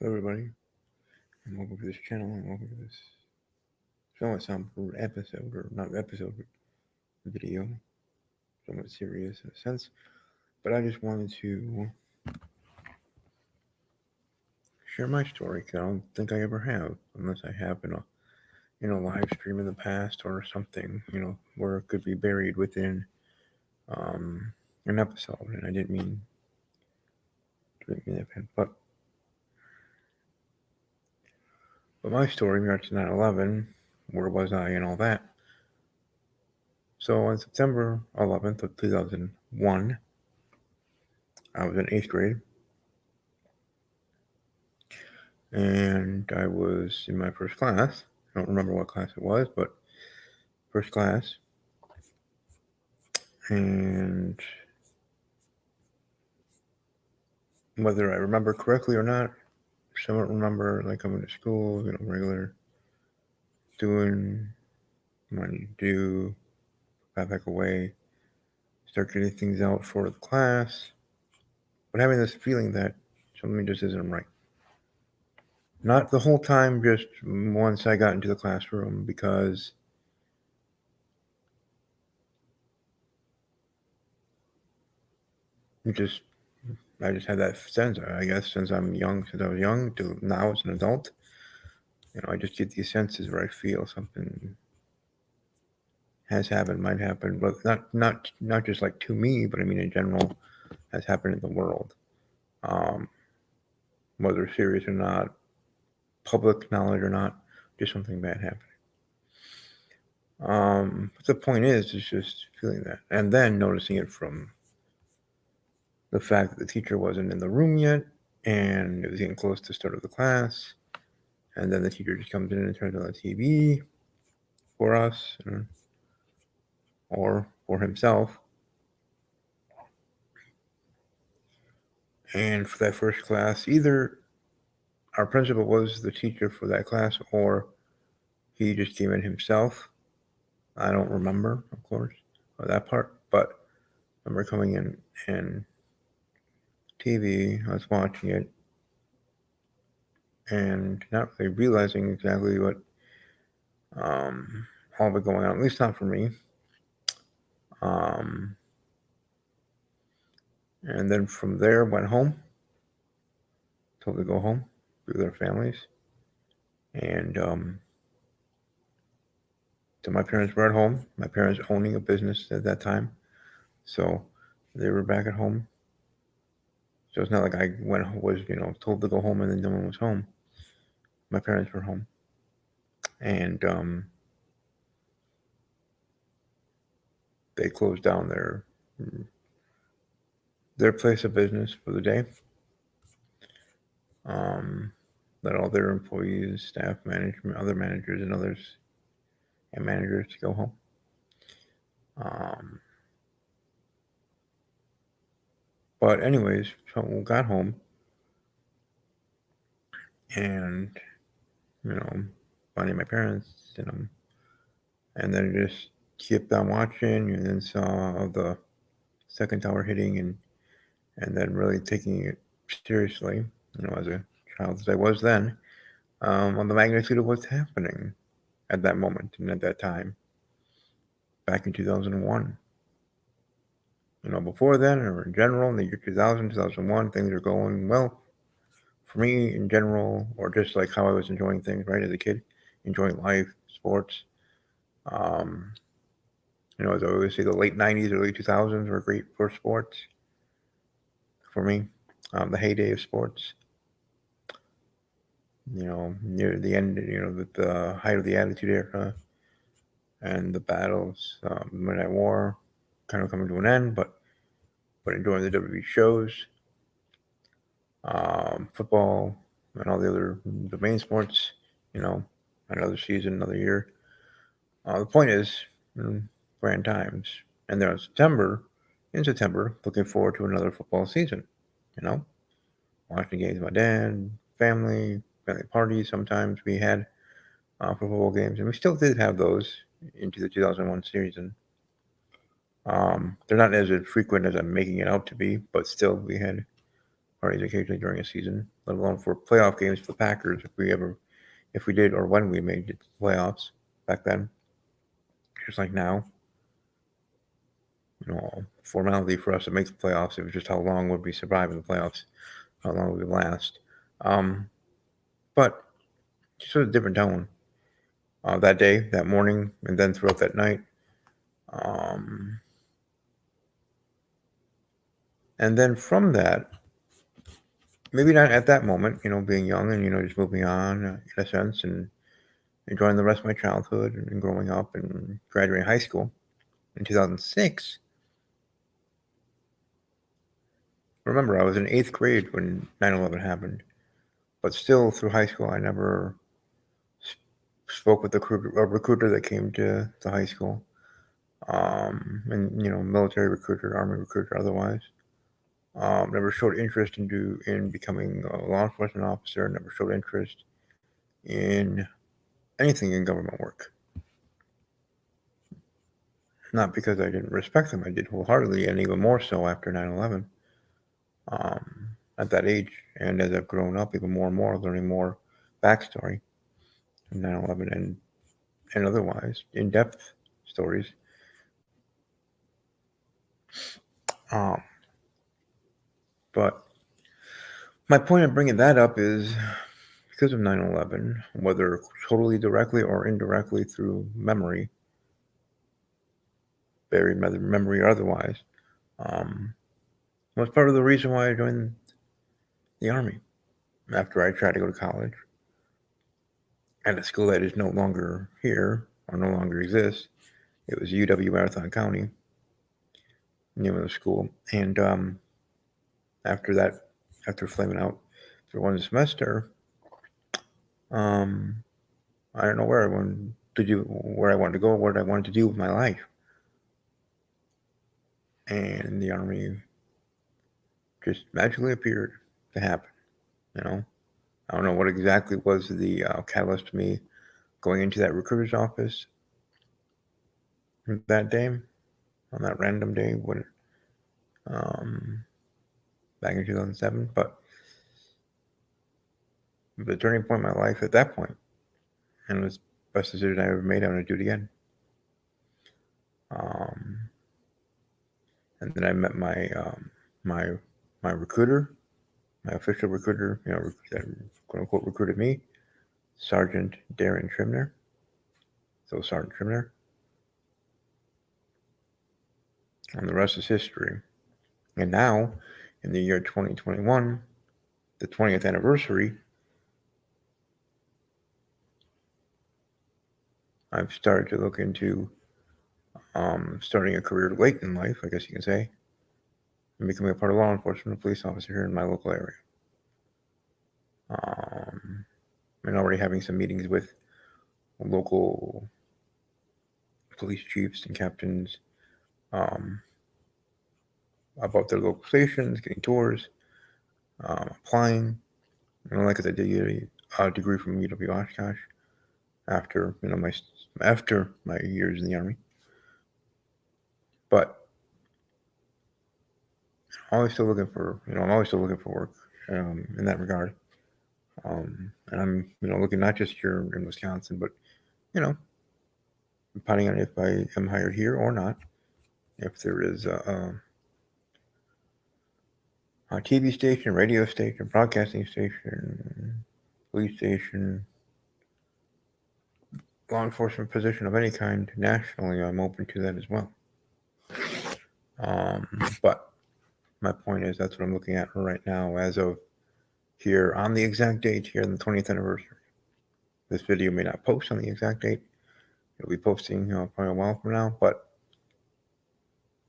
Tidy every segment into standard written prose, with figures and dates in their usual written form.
Hello, everybody, and welcome to this channel, and welcome to this somewhat episode, or not episode, but video, somewhat serious in a sense. But I just wanted to share my story, because I don't think I ever have, unless I have in a live stream in the past or something, where it could be buried within um, an episode. And I didn't mean that, but my story regards to 9/11, where was I, and all that. So on September 11th of 2001, I was in 8th grade, and I was in my first class. I don't remember what class it was, but first class. And whether I remember correctly or not, I don't remember like coming to school, regular doing what I need to do, got back away, start getting things out for the class, but having this feeling that something just isn't right. Not the whole time, just once I got into the classroom, because it just I just had that sense, I guess, since I was young to now as an adult. I just get these senses where I feel something has happened, might happen, but not just like to me, but I mean in general, has happened in the world. Um, Whether serious or not, public knowledge or not, just something bad happening. But the point is just feeling that, and then noticing it from the fact that the teacher wasn't in the room yet, and it was getting close to the start of the class, and then the teacher just comes in and turns on the TV for us, or for himself. And for that first class, either our principal was the teacher for that class, or he just came in himself. I don't remember, of course, that part, but I remember coming in and TV, I was watching it, and not really realizing exactly what all of it going on, at least not for me. Um, and then from there, went home, told to go home, be with their families. And so my parents were at home, my parents owning a business at that time. So they were back at home. So it's not like I was told to go home and then no one was home. My parents were home, and they closed down their place of business for the day. Let all their employees, staff, management, other managers, and others and managers to go home. But anyways, so we got home, and finding my parents, and then just kept on watching, and then saw the second tower hitting, and then really taking it seriously, as a child as I was then, on the magnitude of what's happening at that moment and at that time, back in 2001. Before then, or in general, in the year 2000, 2001, things are going well for me in general, or just like how I was enjoying things, right, as a kid, enjoying life, sports. Um, as I always say, the late 90s, early 2000s were great for sports for me. The heyday of sports, near the end, the height of the Attitude Era and the battles, Midnight War, kind of coming to an end, but enjoying the WWE shows, football, and all the main sports, another season, another year. The point is, grand times. And then in September, looking forward to another football season, watching games with my dad, family parties sometimes we had for football games. And we still did have those into the 2001 season. They're not as frequent as I'm making it out to be, but still we had parties occasionally during a season, let alone for playoff games for the Packers if we did or when we made the playoffs back then. Just like now, formality for us to make the playoffs. It was just how long would we survive in the playoffs, how long would we last. But just a different tone that day, that morning, and then throughout that night. And then from that, maybe not at that moment, being young and, just moving on in a sense and enjoying the rest of my childhood and growing up and graduating high school in 2006. Remember, I was in 8th grade when 9/11 happened, but still through high school, I never spoke with a recruiter that came to the high school, and military recruiter, army recruiter, otherwise. Never showed interest in becoming a law enforcement officer. Never showed interest in anything in government work. Not because I didn't respect them, I did wholeheartedly, and even more so after 9/11. Um, at that age, and as I've grown up, even more and more, learning more backstory in 9/11 and otherwise, in-depth stories. Um, but my point in bringing that up is because of 9/11, whether totally directly or indirectly through memory, buried memory or otherwise, was part of the reason why I joined the Army after I tried to go to college at a school that is no longer here or no longer exists. It was UW Marathon County, name of the school. And after that, after flaming out for one semester, um, I don't know where I wanted where I wanted to go, what I wanted to do with my life. And the Army just magically appeared to happen. I don't know what exactly was the catalyst to me going into that recruiter's office that day, on that random day when um, back in 2007. But the turning point in my life at that point, and it was the best decision I ever made. I'm going to do it again. And then I met my my recruiter, my official recruiter, that quote unquote recruited me, Sergeant Darren Trimner. So Sergeant Trimner, and the rest is history. And now, in the year 2021, the 20th anniversary, I've started to look into starting a career late in life, I guess you can say, and becoming a part of law enforcement, a police officer here in my local area. And already having some meetings with local police chiefs and captains about their local stations, getting tours, applying. Like I said, I did a degree from UW Oshkosh after my years in the Army. But I'm always still looking for work in that regard. And I'm looking not just here in Wisconsin, but depending on if I am hired here or not, if there is a TV station, radio station, broadcasting station, police station, law enforcement position of any kind nationally, I'm open to that as well. But my point is that's what I'm looking at right now as of here on the exact date here on the 20th anniversary. This video may not post on the exact date. It'll be posting probably a while from now, but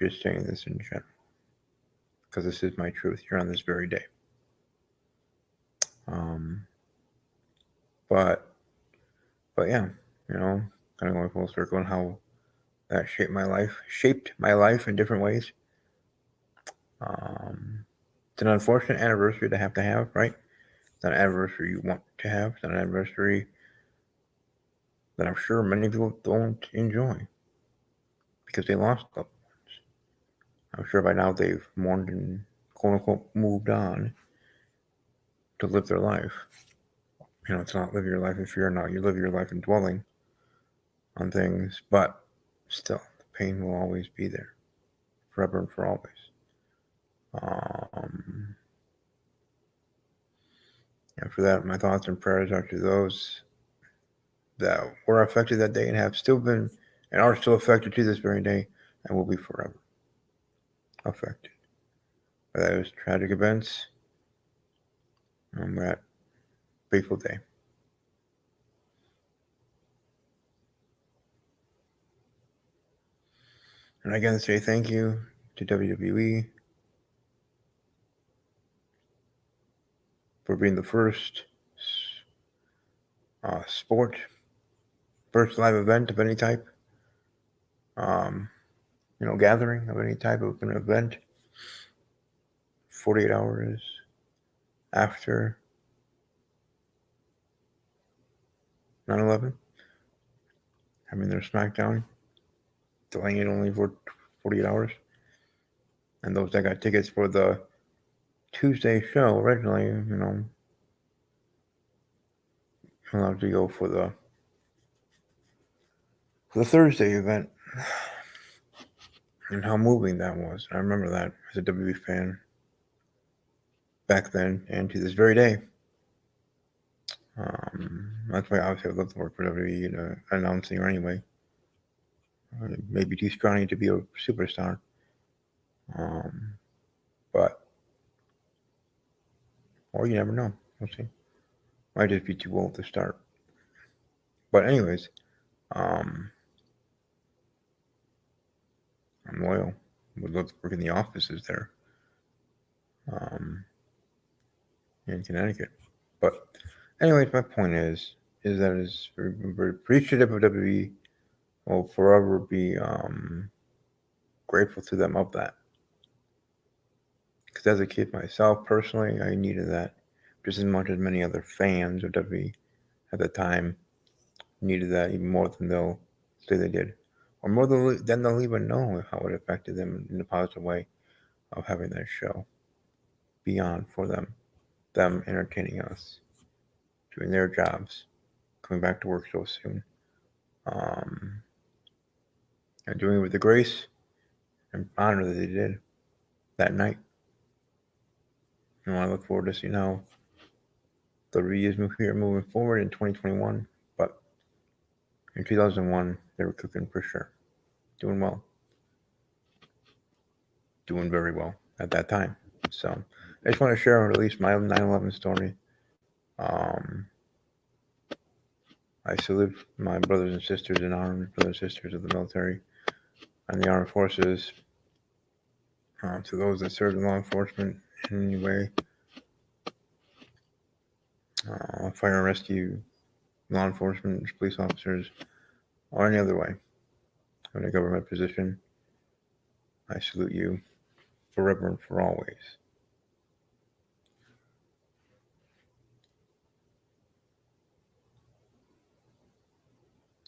just saying this in general because this is my truth here on this very day. But yeah, kind of going full circle on how that shaped my life in different ways. It's an unfortunate anniversary to have, right? It's not an anniversary you want to have. It's not an anniversary that I'm sure many people don't enjoy because they lost loved ones. I'm sure by now they've mourned and quote unquote moved on. to live their life. It's not live your life in fear. No, you live your life in dwelling on things, but still, the pain will always be there, forever and for always. And for that, my thoughts and prayers are to those that were affected that day and have still been and are still affected to this very day and will be forever affected by those tragic events on that fateful day. And again, say thank you to WWE for being the first first live event of any type, gathering of any type of an event 48 hours after 9/11, having their SmackDown, delaying it only for 48 hours. And those that got tickets for the Tuesday show originally, allowed to go for the Thursday event. And how moving that was. I remember that as a WWE fan back then and to this very day. That's why obviously I would love to work for WWE, announcing or anyway. Maybe too scrawny to be a superstar. But, or you never know. We'll see. Might just be too old to start. But anyways, I'm loyal. Would love to work in the offices there in Connecticut. But anyways, my point is that it's very, very appreciative of WWE. Will forever be grateful to them of that. Because as a kid myself, personally, I needed that just as much as many other fans of WWE at the time needed that even more than they'll say they did. Or more than they'll even know how it affected them in a positive way of having that show beyond for them entertaining us, doing their jobs, coming back to work so soon, and doing it with the grace and honor that they did that night. I look forward to seeing how the reuse here moving forward in 2021, but in 2001, they were cooking for sure. Doing well. Doing very well at that time. So I just want to share at least my 9/11 story. I salute my brothers and sisters in arms, brothers and sisters of the military and the armed forces. To those that serve in law enforcement in any way, fire and rescue, law enforcement, police officers, or any other way in a government position, I salute you forever and for always.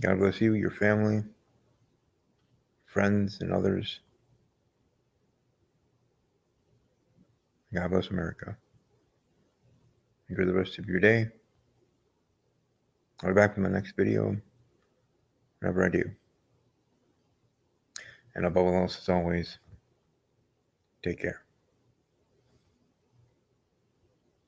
God bless you, your family, friends, and others. God bless America. Enjoy the rest of your day. I'll be back with my next video whenever I do. And above all else, as always, take care.